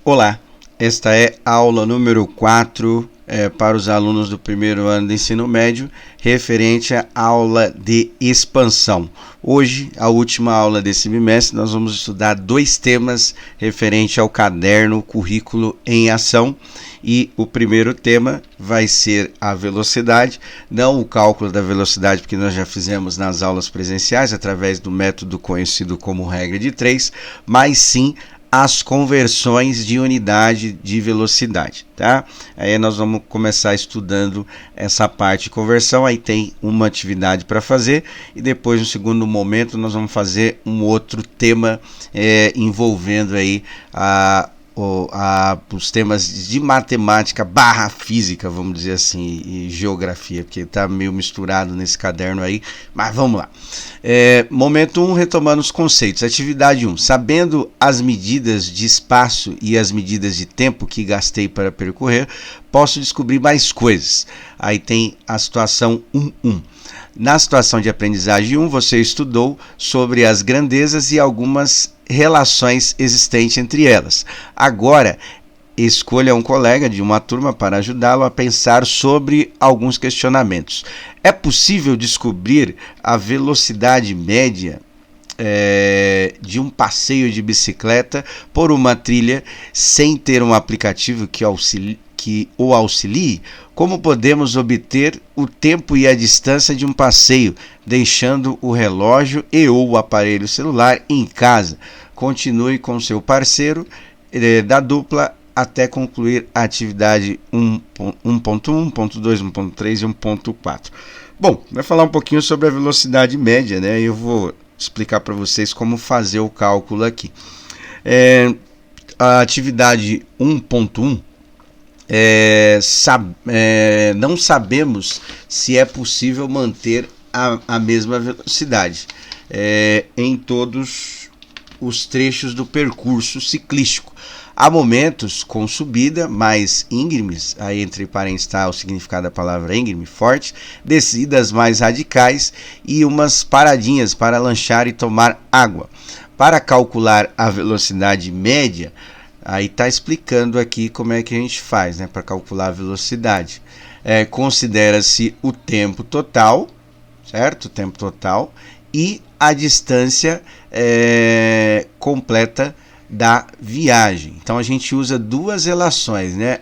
Olá, esta é a aula número 4 para os alunos do primeiro ano do ensino médio, referente à aula de expansão. Hoje, a última aula desse bimestre, nós vamos estudar 2 temas referente ao caderno Currículo em Ação. E o primeiro tema vai ser a velocidade, não o cálculo da velocidade, porque nós já fizemos nas aulas presenciais, através do método conhecido como regra de 3, mas sim as conversões de unidade de velocidade, tá? Aí nós vamos começar estudando essa parte de conversão, aí tem uma atividade para fazer e depois no segundo momento nós vamos fazer um outro tema envolvendo aí os temas de matemática / física, vamos dizer assim, e geografia, porque está meio misturado nesse caderno aí, mas vamos lá. Momento 1, retomando os conceitos. Atividade 1, sabendo as medidas de espaço e as medidas de tempo que gastei para percorrer, posso descobrir mais coisas. Aí tem a situação 1.1. Na situação de aprendizagem 1, você estudou sobre as grandezas e algumas relações existentes entre elas. Agora, escolha um colega de uma turma para ajudá-lo a pensar sobre alguns questionamentos. É possível descobrir a velocidade média de um passeio de bicicleta por uma trilha sem ter um aplicativo que o auxilie? Como podemos obter o tempo e a distância de um passeio, deixando o relógio e ou o aparelho celular em casa? Continue com seu parceiro da dupla até concluir a atividade 1.1, 1.2, 1.3 e 1.4. Bom, vai falar um pouquinho sobre a velocidade média, né? Eu vou explicar para vocês como fazer o cálculo aqui. A atividade 1.1, não sabemos se é possível manter a mesma velocidade em todos os trechos do percurso ciclístico. Há momentos com subida mais íngremes, aí entre parênteses está o significado da palavra íngreme, forte, descidas mais radicais e umas paradinhas para lanchar e tomar água. Para calcular a velocidade média, aí está explicando aqui como é que a gente faz, né, para calcular a velocidade. Considera-se o tempo total, certo? O tempo total e a distância completa da viagem. Então a gente usa duas relações, né?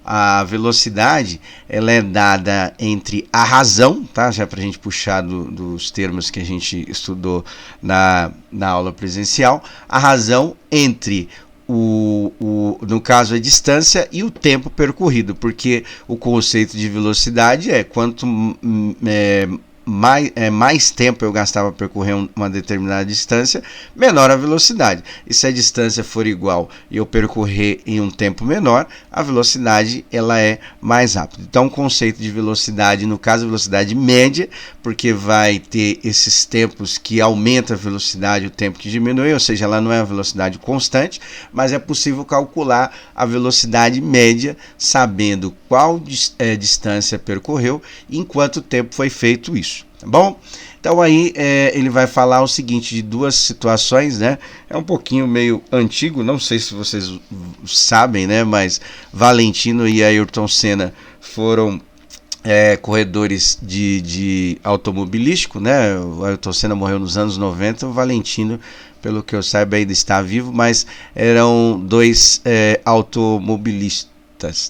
A velocidade ela é dada entre a razão, tá? Já para a gente puxar dos termos que a gente estudou na aula presencial, a razão entre no caso a distância e o tempo percorrido, porque o conceito de velocidade é quanto mais tempo eu gastava para percorrer uma determinada distância, menor a velocidade. E se a distância for igual e eu percorrer em um tempo menor, a velocidade ela é mais rápida. Então, o conceito de velocidade, no caso, velocidade média, porque vai ter esses tempos que aumenta a velocidade, o tempo que diminui, ou seja, ela não é uma velocidade constante, mas é possível calcular a velocidade média sabendo qual distância percorreu e em quanto tempo foi feito isso. Tá bom? Então aí ele vai falar o seguinte de duas situações, né? É um pouquinho meio antigo, não sei se vocês sabem, né? Mas Valentino e Ayrton Senna foram corredores de automobilístico, né? O Ayrton Senna morreu nos anos 90, o Valentino, pelo que eu saiba, ainda está vivo, mas eram dois automobilistas,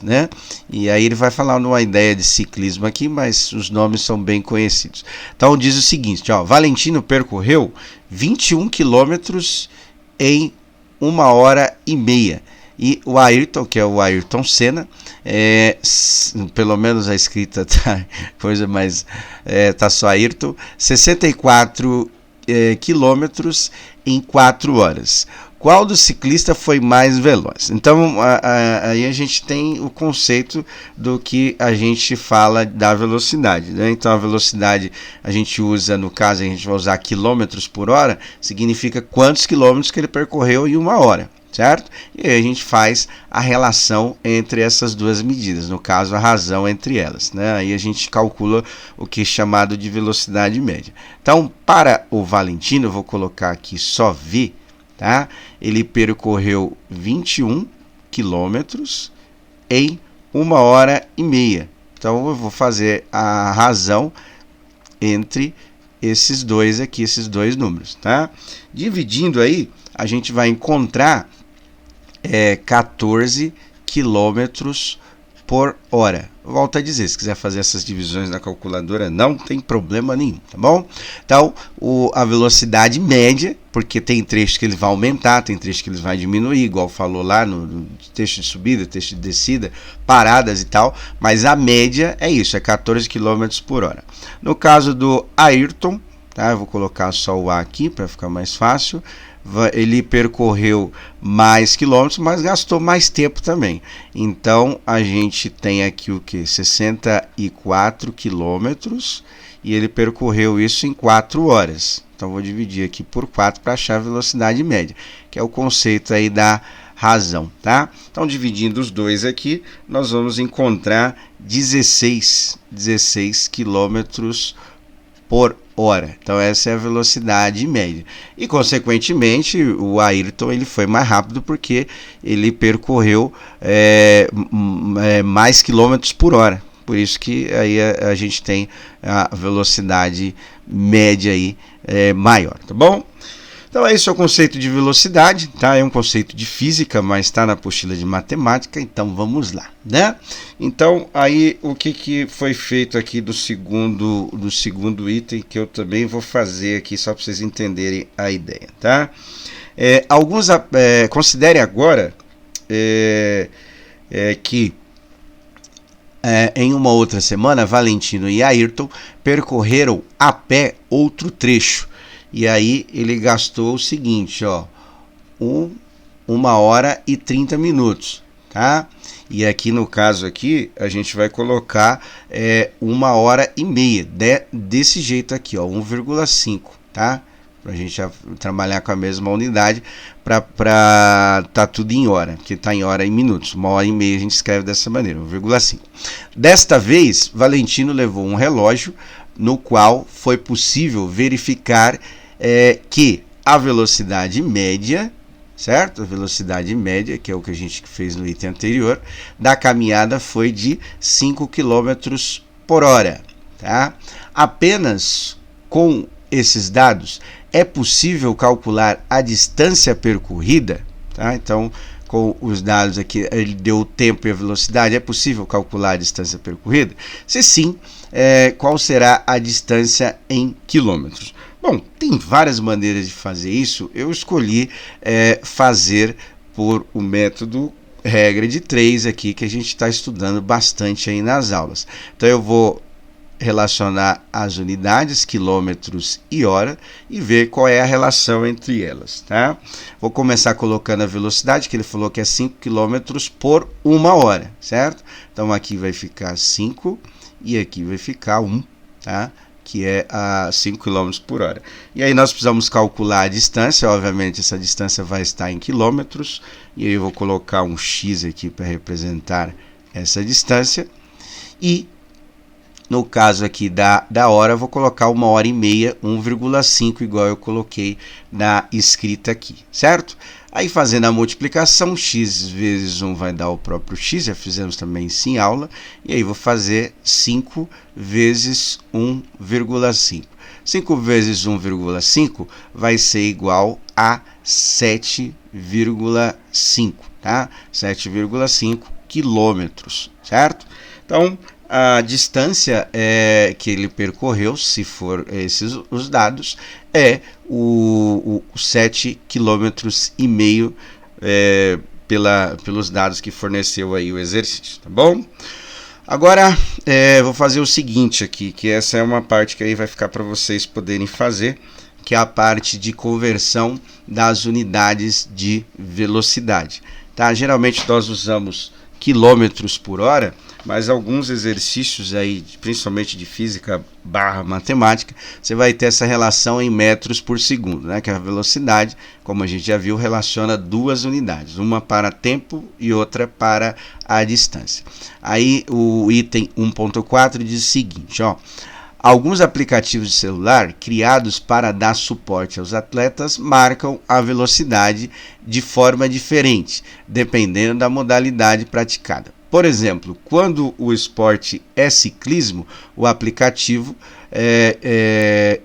né? E aí ele vai falar numa ideia de ciclismo aqui, mas os nomes são bem conhecidos. Então diz o seguinte, ó, Valentino percorreu 21 quilômetros em 1h30. E o Ayrton, que é o Ayrton Senna, pelo menos a escrita tá coisa, mas tá só Ayrton, 64 quilômetros em 4 horas. Qual do ciclista foi mais veloz? Então, aí a gente tem o conceito do que a gente fala da velocidade, né? Então, a velocidade a gente usa, no caso, a gente vai usar quilômetros por hora, significa quantos quilômetros que ele percorreu em 1 hora, certo? E aí a gente faz a relação entre essas duas medidas, no caso, a razão entre elas, né? Aí a gente calcula o que é chamado de velocidade média. Então, para o Valentino, eu vou colocar aqui só V, tá? Ele percorreu 21 quilômetros em 1h30. Então eu vou fazer a razão entre esses dois aqui, esses dois números, tá? Dividindo aí, a gente vai encontrar 14 quilômetros por hora. Volto a dizer, se quiser fazer essas divisões na calculadora, não tem problema nenhum, tá bom? Então, a velocidade média, porque tem trechos que ele vai aumentar, tem trechos que ele vai diminuir, igual falou lá no trecho de subida, trecho de descida, paradas e tal, mas a média é isso, é 14 km por hora. No caso do Ayrton, tá? Eu vou colocar só o A aqui para ficar mais fácil. Ele percorreu mais quilômetros, mas gastou mais tempo também. Então a gente tem aqui o que? 64 quilômetros e ele percorreu isso em 4 horas. Então vou dividir aqui por 4 para achar a velocidade média, que é o conceito aí da razão, tá? Então dividindo os dois aqui, nós vamos encontrar 16 quilômetros por hora. Então essa é a velocidade média. E consequentemente o Ayrton ele foi mais rápido porque ele percorreu mais quilômetros por hora. Por isso que aí a gente tem a velocidade média aí maior, tá bom? Então esse é o conceito de velocidade, tá? É um conceito de física, mas está na apostila de matemática, então vamos lá, né? Então aí o que foi feito aqui do segundo item, que eu também vou fazer aqui só para vocês entenderem a ideia, tá? Considere agora que em uma outra semana, Valentino e Ayrton percorreram a pé outro trecho. E aí ele gastou o seguinte, ó, 1h30, tá? E aqui no caso aqui, a gente vai colocar 1h30, desse jeito aqui, ó, 1,5, tá? Pra gente já trabalhar com a mesma unidade, para tá tudo em hora, porque tá em hora e minutos. 1h30 a gente escreve dessa maneira, 1,5. Desta vez, Valentino levou um relógio no qual foi possível verificar que a velocidade média, certo? A velocidade média, que é o que a gente fez no item anterior, da caminhada foi de 5 km por hora, tá? Apenas com esses dados é possível calcular a distância percorrida, tá? Então, com os dados aqui, ele deu o tempo e a velocidade, é possível calcular a distância percorrida? Se sim, qual será a distância em quilômetros? Bom, tem várias maneiras de fazer isso. Eu escolhi fazer por o método regra de 3 aqui, que a gente está estudando bastante aí nas aulas. Então eu vou relacionar as unidades, quilômetros e hora, e ver qual é a relação entre elas, tá? Vou começar colocando a velocidade, que ele falou que é 5 km por 1 hora, certo? Então aqui vai ficar 5 e aqui vai ficar 1, tá? Que é a 5 km por hora. E aí nós precisamos calcular a distância, obviamente essa distância vai estar em quilômetros, e aí eu vou colocar um X aqui para representar essa distância, e no caso aqui da hora, eu vou colocar 1h30, 1,5, igual eu coloquei na escrita aqui, certo? Aí fazendo a multiplicação, x vezes 1 vai dar o próprio x, já fizemos também isso em aula, e aí vou fazer 5 vezes 1,5. 5 vezes 1,5 vai ser igual a 7,5, tá? 7,5 quilômetros, certo? Então, a distância que ele percorreu, se for esses os dados, é o 7,5 km pelos dados que forneceu aí o exercício, tá bom? Agora, vou fazer o seguinte aqui, que essa é uma parte que aí vai ficar para vocês poderem fazer, que é a parte de conversão das unidades de velocidade, tá? Geralmente nós usamos quilômetros por hora, mas alguns exercícios aí, principalmente de física / matemática, você vai ter essa relação em metros por segundo, né? Que a velocidade, como a gente já viu, relaciona duas unidades, uma para tempo e outra para a distância. Aí o item 1.4 diz o seguinte, ó, Alguns aplicativos de celular criados para dar suporte aos atletas marcam a velocidade de forma diferente, dependendo da modalidade praticada. Por exemplo, quando o esporte é ciclismo, o aplicativo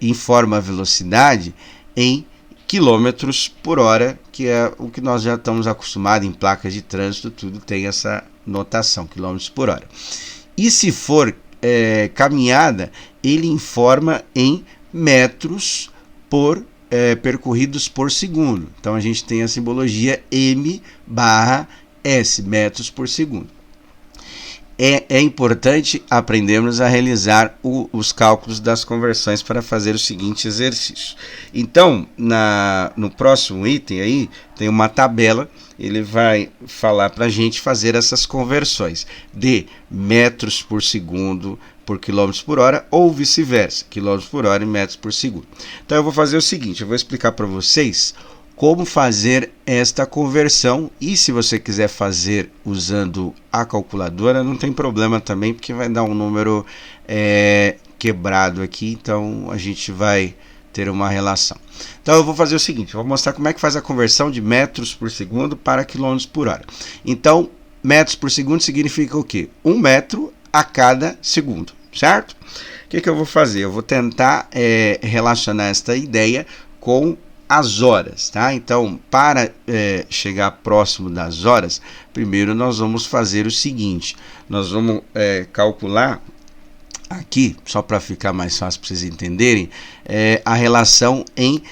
informa a velocidade em quilômetros por hora, que é o que nós já estamos acostumados em placas de trânsito, tudo tem essa notação, quilômetros por hora. E se for caminhada, ele informa em metros percorridos por segundo. Então a gente tem a simbologia m/s, metros por segundo. É importante aprendermos a realizar os cálculos das conversões para fazer o seguinte exercício. Então, no próximo item aí, tem uma tabela, ele vai falar para a gente fazer essas conversões de metros por segundo por quilômetros por hora ou vice-versa, quilômetros por hora e metros por segundo. Então eu vou fazer o seguinte, eu vou explicar para vocês como fazer esta conversão, e se você quiser fazer usando a calculadora, não tem problema também, porque vai dar um número quebrado aqui, então a gente vai ter uma relação. Então eu vou fazer o seguinte, eu vou mostrar como é que faz a conversão de metros por segundo para quilômetros por hora. Então, metros por segundo significa o quê? 1 metro a cada segundo, certo? O que eu vou fazer? Eu vou tentar relacionar esta ideia com as horas, tá? Então, para chegar próximo das horas, primeiro nós vamos fazer o seguinte, nós vamos calcular aqui, só para ficar mais fácil para vocês entenderem, a relação em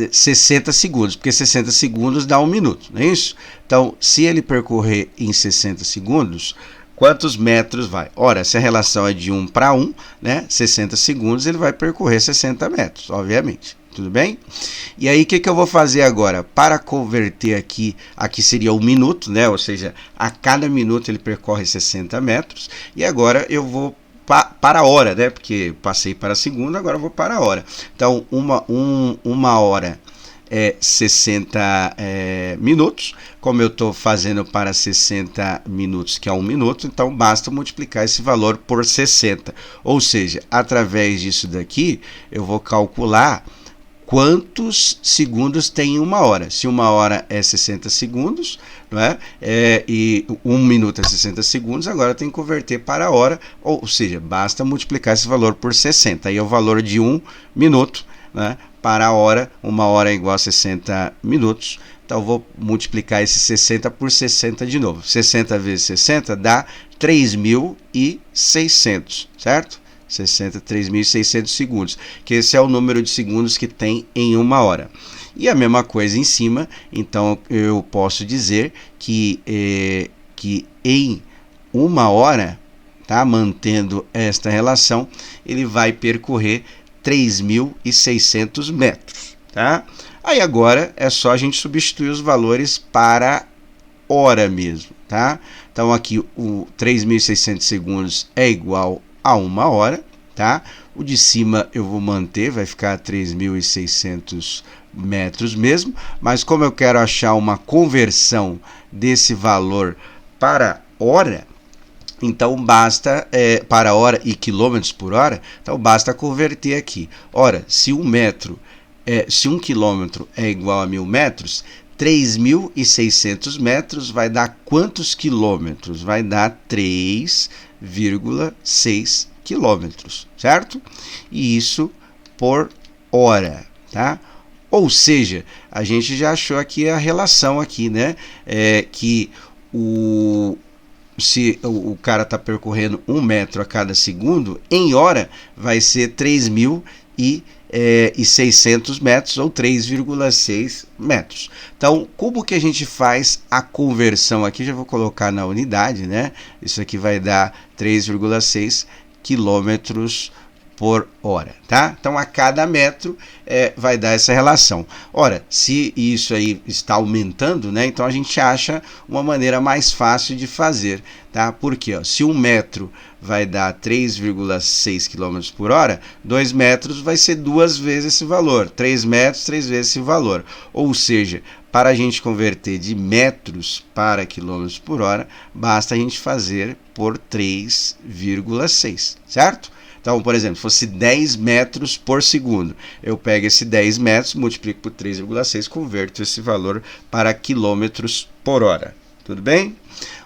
60 segundos, porque 60 segundos dá 1 minuto, não é isso? Então, se ele percorrer em 60 segundos, quantos metros vai? Ora, se a relação é de 1 para 1, né, 60 segundos, ele vai percorrer 60 metros, obviamente. Tudo bem? E aí, o que eu vou fazer agora? Para converter aqui seria 1 minuto, né? Ou seja, a cada minuto ele percorre 60 metros. E agora eu vou para a hora, né? Porque passei para a segunda, agora eu vou para a hora. Então, uma hora é 60 minutos. Como eu estou fazendo para 60 minutos, que é 1 minuto, então basta multiplicar esse valor por 60. Ou seja, através disso daqui, eu vou calcular quantos segundos tem uma hora. Se uma hora é 60 segundos, não é? E 1 minuto é 60 segundos, agora tem que converter para a hora, ou seja, basta multiplicar esse valor por 60. Aí é o valor de 1 minuto, né, para a hora. 1 hora é igual a 60 minutos. Então, eu vou multiplicar esse 60 por 60 de novo. 60 vezes 60 dá 3.600, certo? 63.600 segundos, que esse é o número de segundos que tem em 1 hora. E a mesma coisa em cima, então eu posso dizer que em 1 hora, tá, mantendo esta relação, ele vai percorrer 3.600 metros. Tá? Aí agora é só a gente substituir os valores para hora mesmo. Tá? Então aqui o 3.600 segundos é igual a 1 hora, tá? O de cima eu vou manter, vai ficar 3.600 metros mesmo, mas como eu quero achar uma conversão desse valor para hora, então basta, para hora e quilômetros por hora, então basta converter aqui. Ora, se 1 quilômetro é igual a 1.000 metros, 3.600 metros vai dar quantos quilômetros? Vai dar 3,6 quilômetros, certo? E isso por hora, tá? Ou seja, a gente já achou aqui a relação aqui, né? Que se o cara está percorrendo 1 metro a cada segundo, em hora vai ser 3.600 metros ou 3,6 metros. Então, como que a gente faz a conversão aqui? Já vou colocar na unidade, né? Isso aqui vai dar 3,6 quilômetros por hora, tá? Então, a cada metro vai dar essa relação. Ora, se isso aí está aumentando, né? Então, a gente acha uma maneira mais fácil de fazer, tá? Porque, ó, se 1 metro vai dar 3,6 km por hora, 2 metros vai ser 2 vezes esse valor, 3 metros, 3 vezes esse valor. Ou seja, para a gente converter de metros para quilômetros por hora, basta a gente fazer por 3,6, certo? Então, por exemplo, se fosse 10 metros por segundo, eu pego esse 10 metros, multiplico por 3,6, converto esse valor para quilômetros por hora. Tudo bem?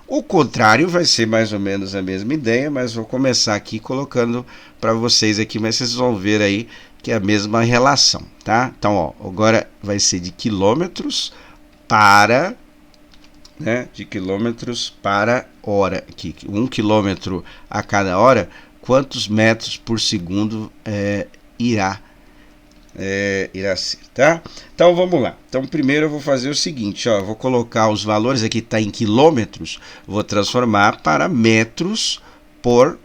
O contrário vai ser mais ou menos a mesma ideia, mas vou começar aqui colocando para vocês aqui, mas vocês vão ver aí que é a mesma relação, tá? Então, ó, agora vai ser de quilômetros para, né, de quilômetros para hora, aqui, 1 quilômetro a cada hora, quantos metros por segundo irá ser, tá? Então vamos lá. Então primeiro eu vou fazer o seguinte, ó, eu vou colocar os valores aqui, está em quilômetros, vou transformar para metros por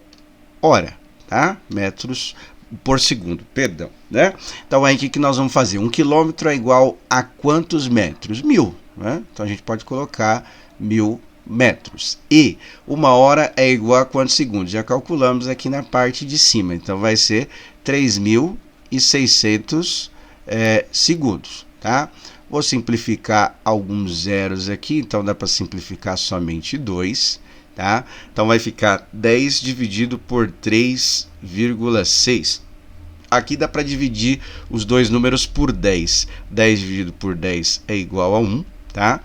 hora, tá? Metros por segundo, perdão, né? Então aí o que nós vamos fazer? 1 quilômetro é igual a quantos metros? 1000, né? Então a gente pode colocar 1000 metros. E 1 hora é igual a quantos segundos? Já calculamos aqui na parte de cima, então vai ser 3.600 segundos, tá? Vou simplificar alguns zeros aqui, então dá para simplificar somente 2, tá? Então vai ficar 10 dividido por 3,6. Aqui dá para dividir os dois números por 10. 10 dividido por 10 é igual a 1, tá?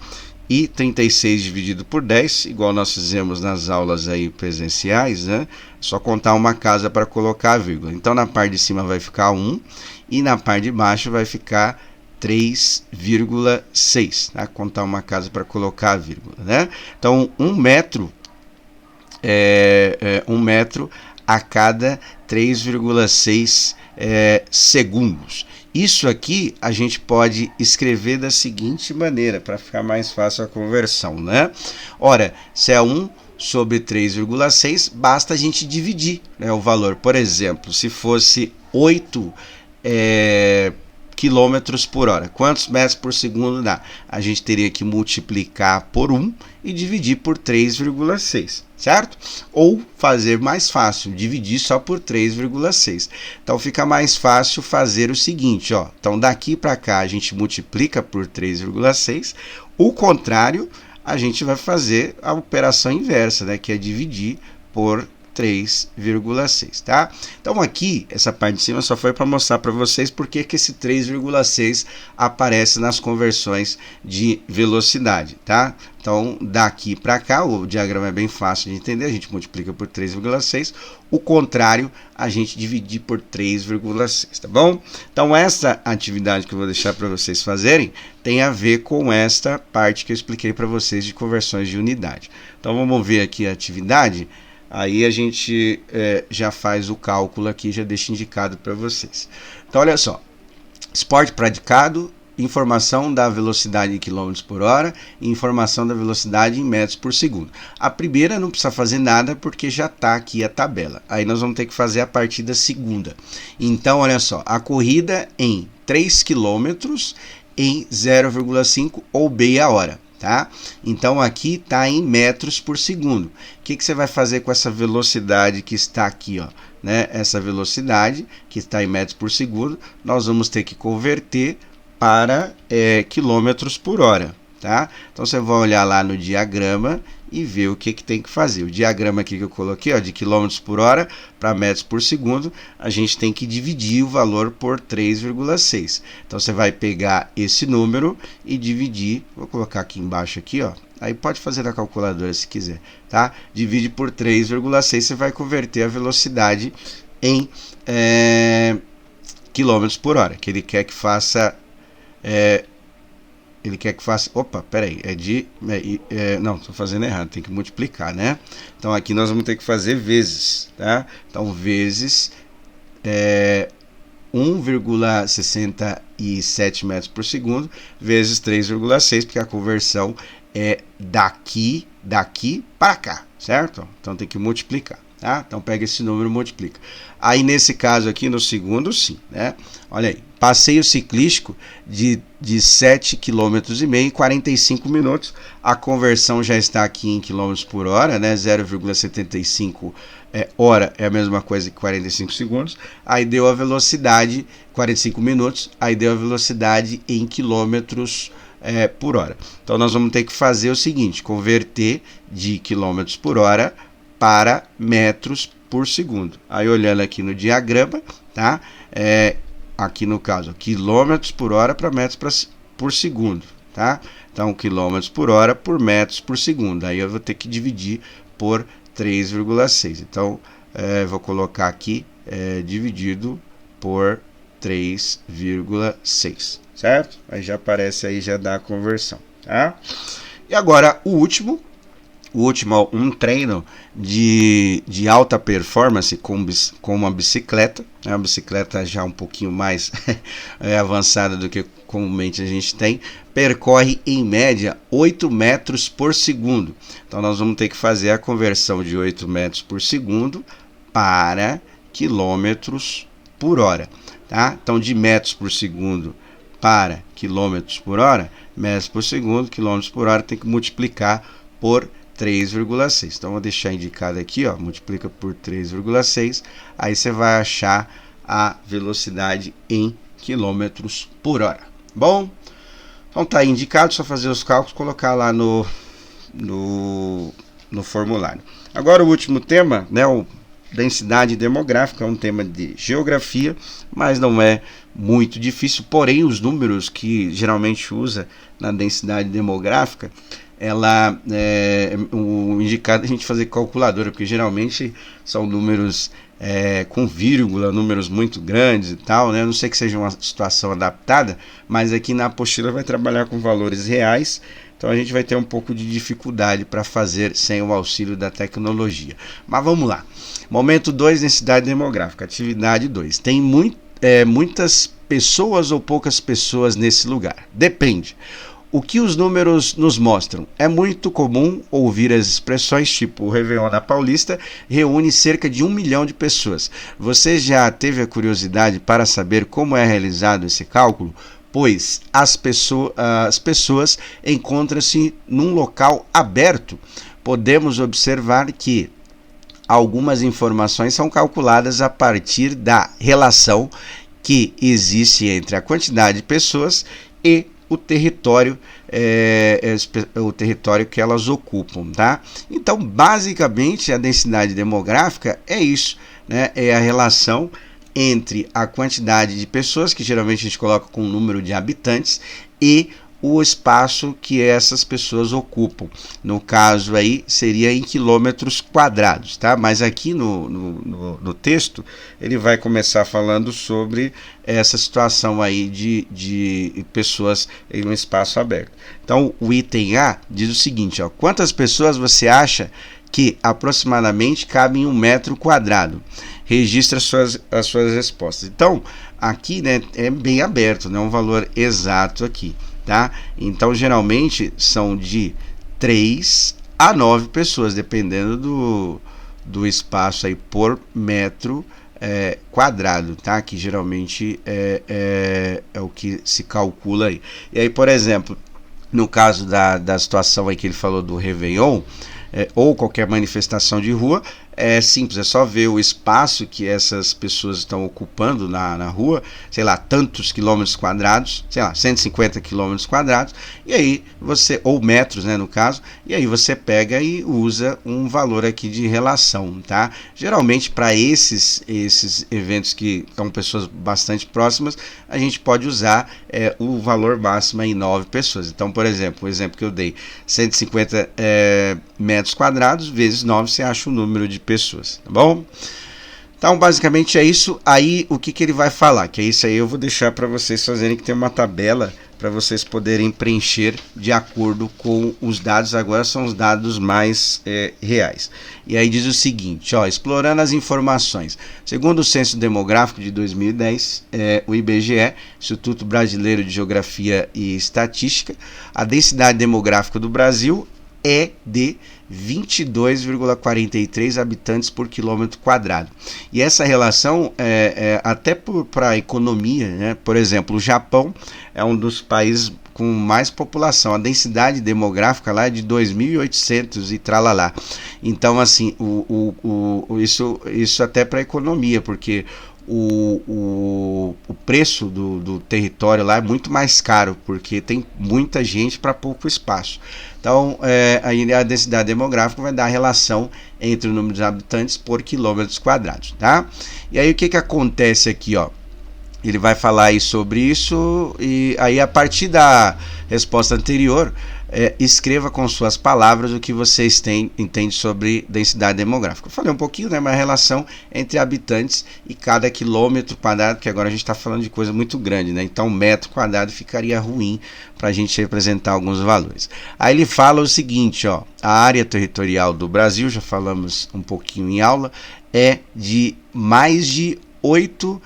E 36 dividido por 10, igual nós fizemos nas aulas aí presenciais, né? Só contar uma casa para colocar a vírgula. Então na parte de cima vai ficar 1 e na parte de baixo vai ficar 3,6, tá? Contar uma casa para colocar a vírgula, né? Então 1 metro é 1 metro a cada 3,6 segundos. Isso aqui a gente pode escrever da seguinte maneira, para ficar mais fácil a conversão, né? Ora, se é 1 sobre 3,6, basta a gente dividir, né, o valor. Por exemplo, se fosse 8 quilômetros por hora, quantos metros por segundo dá? A gente teria que multiplicar por 1 e dividir por 3,6, certo? Ou fazer mais fácil, dividir só por 3,6. Então fica mais fácil fazer o seguinte, ó. Então daqui para cá a gente multiplica por 3,6. O contrário, a gente vai fazer a operação inversa, né, que é dividir por 3,6, tá? Então aqui, essa parte de cima só foi para mostrar para vocês porque que esse 3,6 aparece nas conversões de velocidade, tá? Então daqui para cá, o diagrama é bem fácil de entender, a gente multiplica por 3,6, o contrário, a gente dividir por 3,6, tá bom? Então essa atividade que eu vou deixar para vocês fazerem tem a ver com esta parte que eu expliquei para vocês de conversões de unidade. Então vamos ver aqui a atividade. Aí a gente já faz o cálculo aqui, já deixa indicado para vocês. Então, olha só. Esporte praticado, informação da velocidade em quilômetros por hora e informação da velocidade em metros por segundo. A primeira não precisa fazer nada porque já está aqui a tabela. Aí nós vamos ter que fazer a partir da segunda. Então, olha só. A corrida em 3 quilômetros em 0,5 ou meia hora. Tá? Então aqui está em metros por segundo. O que você vai fazer com essa velocidade que está aqui, ó, né? Essa velocidade que está em metros por segundo, nós vamos ter que converter para quilômetros por hora, tá? Então você vai olhar lá no diagrama e ver o que tem que fazer. O diagrama aqui que eu coloquei, ó, de quilômetros por hora para metros por segundo, a gente tem que dividir o valor por 3,6. Então você vai pegar esse número e dividir, vou colocar aqui embaixo aqui, ó. Aí pode fazer na calculadora se quiser, tá? Divide por 3,6, você vai converter a velocidade em quilômetros por hora, que ele quer que faça opa, peraí, não, estou fazendo errado, tem que multiplicar, né? Então aqui nós vamos ter que fazer vezes, tá? Então vezes 1,67 metros por segundo vezes 3,6, porque a conversão é daqui para cá, certo? Então tem que multiplicar, tá? Então pega esse número e multiplica. Aí nesse caso aqui, no segundo, sim, né? Olha aí, passeio ciclístico de 7,5 km em 45 minutos. A conversão já está aqui em quilômetros por hora, né? 0,75 hora é a mesma coisa que 45 segundos. Aí deu a velocidade, 45 minutos, aí deu a velocidade em quilômetros por hora. Então nós vamos ter que fazer o seguinte, converter de quilômetros por hora para metros por segundo. Aí olhando aqui no diagrama, tá? Aqui no caso, quilômetros por hora para metros por segundo, tá? Então, quilômetros por hora por metros por segundo. Aí eu vou ter que dividir por 3,6. Então, vou colocar aqui dividido por 3,6, certo? Aí já aparece aí, já dá a conversão, tá? E agora, o último, um treino de alta performance com uma bicicleta, né? Uma bicicleta já um pouquinho mais avançada do que comumente a gente tem, percorre em média 8 metros por segundo. Então nós vamos ter que fazer a conversão de 8 metros por segundo para quilômetros por hora, tá? Então de metros por segundo para quilômetros por hora, metros por segundo, quilômetros por hora, tem que multiplicar por 3,6. Então vou deixar indicado aqui, ó, multiplica por 3,6, aí você vai achar a velocidade em quilômetros por hora. Bom, então tá aí indicado, só fazer os cálculos, colocar lá no formulário. Agora o último tema, né, o densidade demográfica, é um tema de geografia, mas não é muito difícil, porém os números que geralmente usa na densidade demográfica, ela o indicado é a gente fazer calculadora, porque geralmente são números com vírgula, números muito grandes e tal, né? A não sei que seja uma situação adaptada, mas aqui na apostila vai trabalhar com valores reais, então a gente vai ter um pouco de dificuldade para fazer sem o auxílio da tecnologia. Mas vamos lá. Momento 2, densidade demográfica. Atividade 2. Tem muitas pessoas ou poucas pessoas nesse lugar? Depende. O que os números nos mostram? É muito comum ouvir as expressões tipo o Réveillon na Paulista reúne cerca de 1 milhão de pessoas. Você já teve a curiosidade para saber como é realizado esse cálculo? Pois as pessoas encontram-se num local aberto. Podemos observar que algumas informações são calculadas a partir da relação que existe entre a quantidade de pessoas e o território que elas ocupam, tá? Então, basicamente, a densidade demográfica é isso, né? É a relação entre a quantidade de pessoas, que geralmente a gente coloca com o número de habitantes, e o espaço que essas pessoas ocupam. No caso aí, seria em quilômetros quadrados, tá? Mas aqui no texto, ele vai começar falando sobre essa situação aí de pessoas em um espaço aberto. Então, o item A diz o seguinte, ó, quantas pessoas você acha que aproximadamente cabem em 1 metro quadrado? Registra as suas respostas. Então, aqui, né, é bem aberto, né, um valor exato aqui. Tá? Então, geralmente são de 3 a 9 pessoas, dependendo do espaço aí por metro quadrado, tá? Que geralmente é o que se calcula aí. E aí, por exemplo, no caso da situação aí que ele falou do Réveillon, ou qualquer manifestação de rua, é simples, é só ver o espaço que essas pessoas estão ocupando na rua, sei lá, tantos quilômetros quadrados, sei lá, 150 quilômetros quadrados, e aí você, ou metros, né, no caso, e aí você pega e usa um valor aqui de relação, tá? Geralmente para esses eventos que são pessoas bastante próximas, a gente pode usar o valor máximo em 9 pessoas. Então, por exemplo, o exemplo que eu dei, 150 metros quadrados vezes 9, você acha o número de pessoas, tá bom? Então, basicamente é isso. Aí, o que ele vai falar? Que é isso aí, eu vou deixar para vocês fazerem, que tem uma tabela para vocês poderem preencher de acordo com os dados. Agora são os dados mais reais. E aí diz o seguinte, ó, explorando as informações. Segundo o Censo Demográfico de 2010, o IBGE, Instituto Brasileiro de Geografia e Estatística, a densidade demográfica do Brasil é de 22,43 habitantes por quilômetro quadrado. E essa relação, até para a economia, né? Por exemplo, o Japão é um dos países com mais população. A densidade demográfica lá é de 2.800 e tralalá. Então, assim, isso até para a economia, porque o preço do território lá é muito mais caro, porque tem muita gente para pouco espaço. Então, a densidade demográfica vai dar a relação entre o número de habitantes por quilômetros quadrados, tá? E aí o que acontece aqui, ó? Ele vai falar aí sobre isso, e aí a partir da resposta anterior, escreva com suas palavras o que vocês entendem sobre densidade demográfica. Eu falei um pouquinho, né, mas a relação entre habitantes e cada quilômetro quadrado, porque agora a gente está falando de coisa muito grande, né? Então metro quadrado ficaria ruim para a gente representar alguns valores. Aí ele fala o seguinte, ó, a área territorial do Brasil, já falamos um pouquinho em aula, é de mais de 8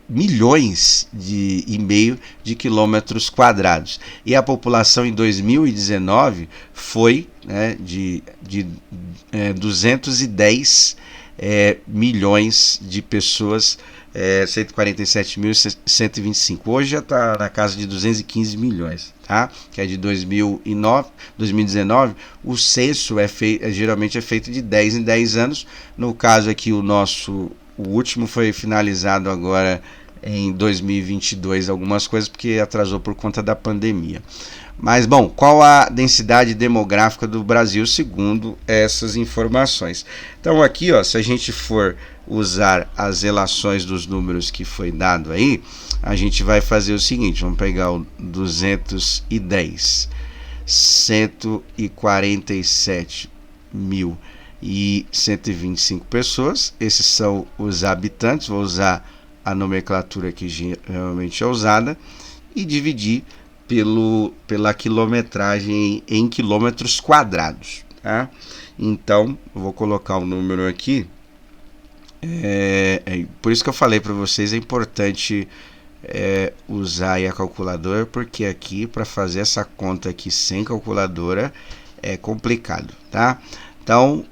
milhões e meio de quilômetros quadrados, e a população em 2019 foi, né, de 210 milhões de pessoas, 147.125. Hoje já está na casa de 215 milhões, tá? Que é de 2019. O censo geralmente é feito de 10 em 10 anos. No caso aqui, o último foi finalizado agora em 2022, algumas coisas, porque atrasou por conta da pandemia. Mas, bom, qual a densidade demográfica do Brasil segundo essas informações? Então aqui, ó, se a gente for usar as relações dos números que foi dado aí, a gente vai fazer o seguinte, vamos pegar o 210, 147.125 pessoas, esses são os habitantes, vou usar a nomenclatura que geralmente é usada, e dividir pela quilometragem em quilômetros quadrados, tá? Então, eu vou colocar um número aqui, por isso que eu falei para vocês, é importante usar aí a calculadora, porque aqui, para fazer essa conta aqui sem calculadora, é complicado, tá? Então,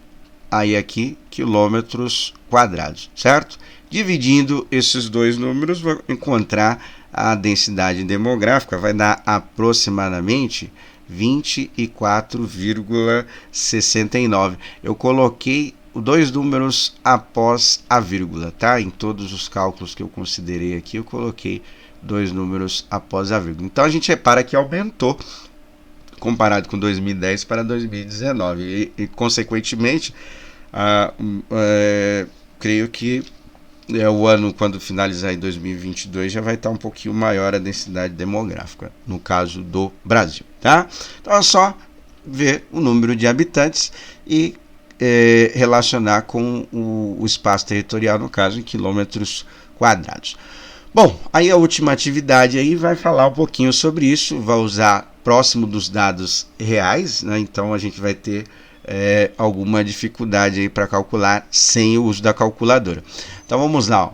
aí aqui, quilômetros quadrados, certo? Dividindo esses dois números, vou encontrar a densidade demográfica, vai dar aproximadamente 24,69. Eu coloquei dois números após a vírgula, tá? Em todos os cálculos que eu considerei aqui, eu coloquei dois números após a vírgula. Então a gente repara que aumentou comparado com 2010 para 2019 e consequentemente, creio que o ano, quando finalizar em 2022, já vai estar um pouquinho maior a densidade demográfica, no caso do Brasil, tá? Então é só ver o número de habitantes e relacionar com o espaço territorial, no caso em quilômetros quadrados. Bom, aí a última atividade aí vai falar um pouquinho sobre isso, vai usar próximo dos dados reais, né? Então a gente vai ter alguma dificuldade aí para calcular sem o uso da calculadora. Então vamos lá, ó.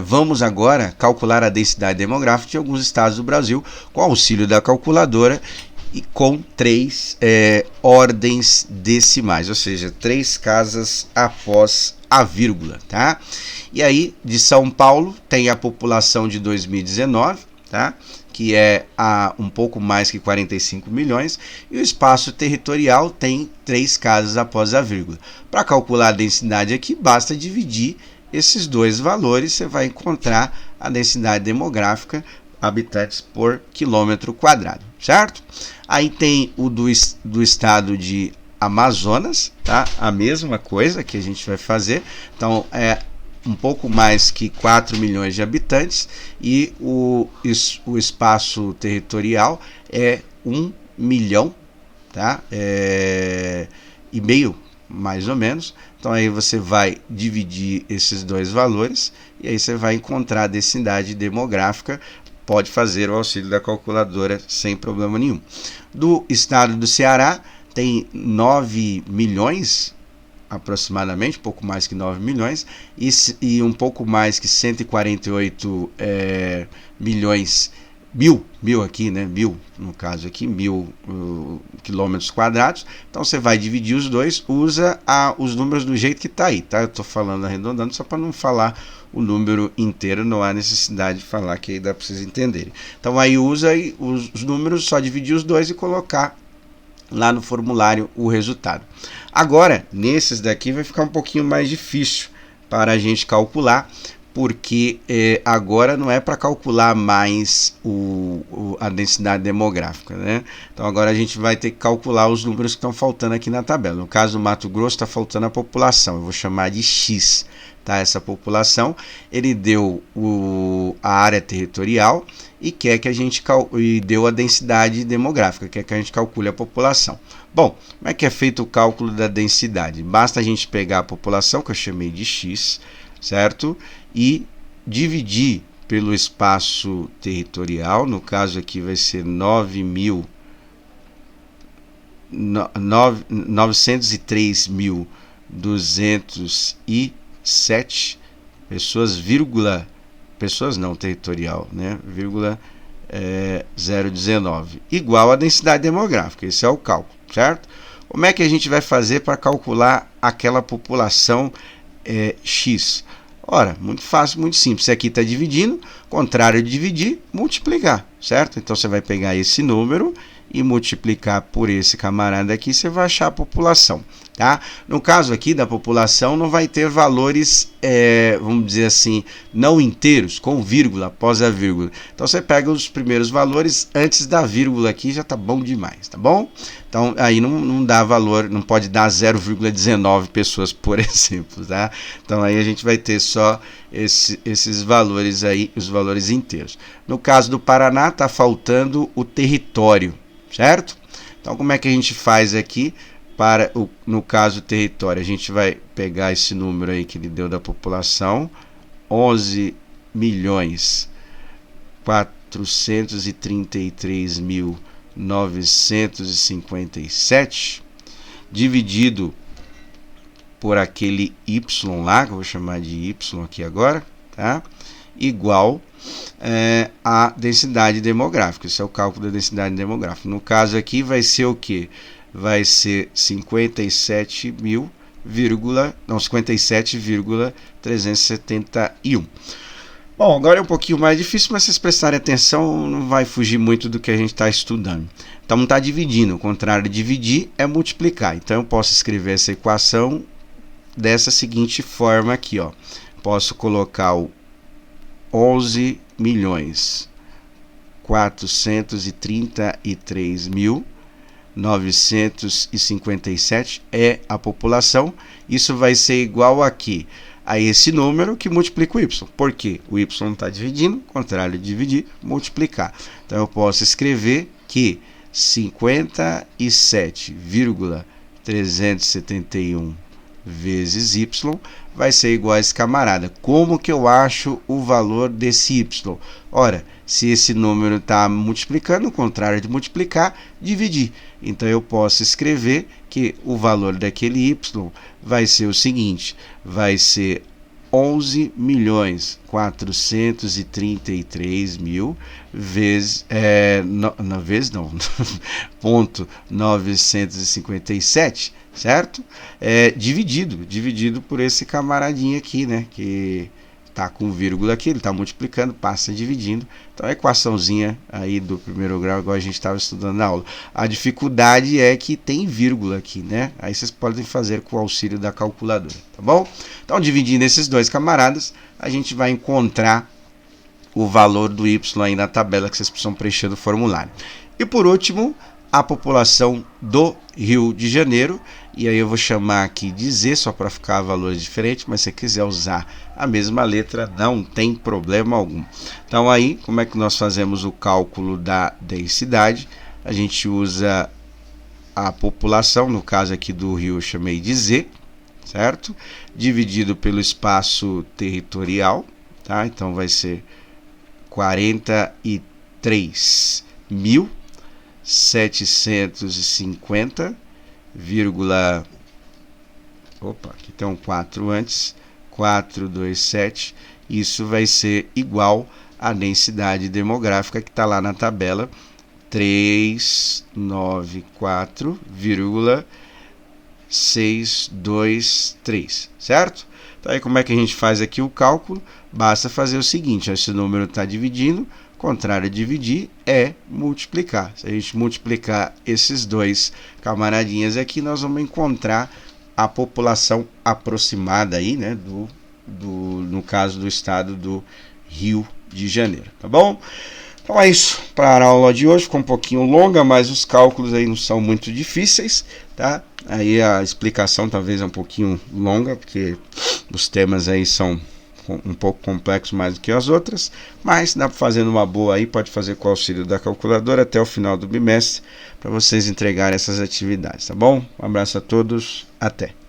Vamos agora calcular a densidade demográfica de alguns estados do Brasil com auxílio da calculadora e com 3 ordens decimais, ou seja, 3 casas após a vírgula, tá? E aí, de São Paulo, tem a população de 2019, tá? Que é um pouco mais que 45 milhões, e o espaço territorial tem 3 casas após a vírgula. Para calcular a densidade aqui, basta dividir esses dois valores, você vai encontrar a densidade demográfica, habitantes por quilômetro quadrado, certo? Aí tem o do estado de Amazonas, tá? A mesma coisa que a gente vai fazer, então um pouco mais que 4 milhões de habitantes, e o espaço territorial é 1 milhão, tá? E meio, mais ou menos. Então aí você vai dividir esses dois valores e aí você vai encontrar a densidade demográfica. Pode fazer o auxílio da calculadora sem problema nenhum. Do estado do Ceará tem 9 milhões, aproximadamente, um pouco mais que 9 milhões, e um pouco mais que 148 milhões, mil aqui, né? Mil, no caso aqui, 1.000 quilômetros quadrados. Então você vai dividir os dois, usa os números do jeito que está aí, tá? Eu estou falando arredondando só para não falar o número inteiro, não há necessidade de falar, que aí dá para vocês entenderem. Então aí usa aí os números, só dividir os dois e colocar lá no formulário o resultado. Agora, nesses daqui vai ficar um pouquinho mais difícil para a gente calcular, porque agora não é para calcular mais a densidade demográfica, né? Então agora a gente vai ter que calcular os números que estão faltando aqui na tabela. No caso do Mato Grosso está faltando a população, eu vou chamar de X, tá? Essa população, ele deu a área territorial e quer que a gente deu a densidade demográfica, quer que a gente calcule a população. Bom, como é que é feito o cálculo da densidade? Basta a gente pegar a população, que eu chamei de X, certo? E dividir pelo espaço territorial, no caso aqui vai ser 903.207 pessoas, pessoas não, territorial, né? 019, igual a densidade demográfica. Esse é o cálculo, certo? Como é que a gente vai fazer para calcular aquela população X? Ora, muito fácil, muito simples. Isso aqui está dividindo, contrário de dividir, multiplicar, certo? Então você vai pegar esse número e multiplicar por esse camarada aqui, você vai achar a população, tá? No caso aqui da população, não vai ter valores, vamos dizer assim, não inteiros, com vírgula, após a vírgula. Então você pega os primeiros valores antes da vírgula aqui, já tá bom demais, tá bom? Então aí não dá valor, não pode dar 0,19 pessoas, por exemplo, tá? Então aí a gente vai ter só esses valores aí, os valores inteiros. No caso do Paraná, tá faltando o território, certo? Então como é que a gente faz aqui para no caso do território? A gente vai pegar esse número aí que ele deu da população, 11.433.957, dividido por aquele Y lá, que eu vou chamar de Y aqui agora, tá? Igual a densidade demográfica. Esse é o cálculo da densidade demográfica. No caso aqui vai ser o que? Vai ser 57,371. Bom, agora é um pouquinho mais difícil, mas se vocês prestarem atenção, não vai fugir muito do que a gente está estudando. Então não está dividindo, o contrário de dividir é multiplicar. Então eu posso escrever essa equação dessa seguinte forma aqui, ó. Posso colocar o 11.433.957 é a população. Isso vai ser igual aqui a esse número que multiplica o Y. Por quê? O Y está dividindo, contrário de dividir, multiplicar. Então eu posso escrever que 57,371 vezes Y vai ser igual a esse camarada. Como que eu acho o valor desse Y? Ora, se esse número está multiplicando, o contrário de multiplicar, dividir. Então eu posso escrever que o valor daquele Y vai ser o seguinte, vai ser 11.433.000 vezes, ponto 957, certo? Dividido por esse camaradinho aqui, né? Que tá com vírgula aqui, ele está multiplicando, passa dividindo. Então a equaçãozinha aí do primeiro grau, igual a gente estava estudando na aula. A dificuldade é que tem vírgula aqui, né? Aí vocês podem fazer com o auxílio da calculadora, tá bom? Então dividindo esses dois camaradas, a gente vai encontrar o valor do Y aí na tabela que vocês precisam preencher no formulário. E por último, a população do Rio de Janeiro, e aí eu vou chamar aqui de Z, só para ficar valores diferentes, mas se você quiser usar a mesma letra, não tem problema algum. Então aí, como é que nós fazemos o cálculo da densidade? A gente usa a população, no caso aqui do Rio eu chamei de Z, certo? Dividido pelo espaço territorial, tá? Então vai ser 43.750, aqui tem um 4 antes, 427, isso vai ser igual à densidade demográfica que está lá na tabela, 394,623, certo? Então aí como é que a gente faz aqui o cálculo? Basta fazer o seguinte, esse número está dividindo, contrário a dividir é multiplicar. Se a gente multiplicar esses dois camaradinhas aqui, nós vamos encontrar a população aproximada aí, né, no caso do estado do Rio de Janeiro, tá bom? Então é isso para a aula de hoje, ficou um pouquinho longa, mas os cálculos aí não são muito difíceis, tá? Aí a explicação talvez é um pouquinho longa, porque os temas aí são um pouco complexos mais do que as outras, mas dá para fazer numa boa aí, pode fazer com o auxílio da calculadora até o final do bimestre, para vocês entregarem essas atividades, tá bom? Um abraço a todos, até!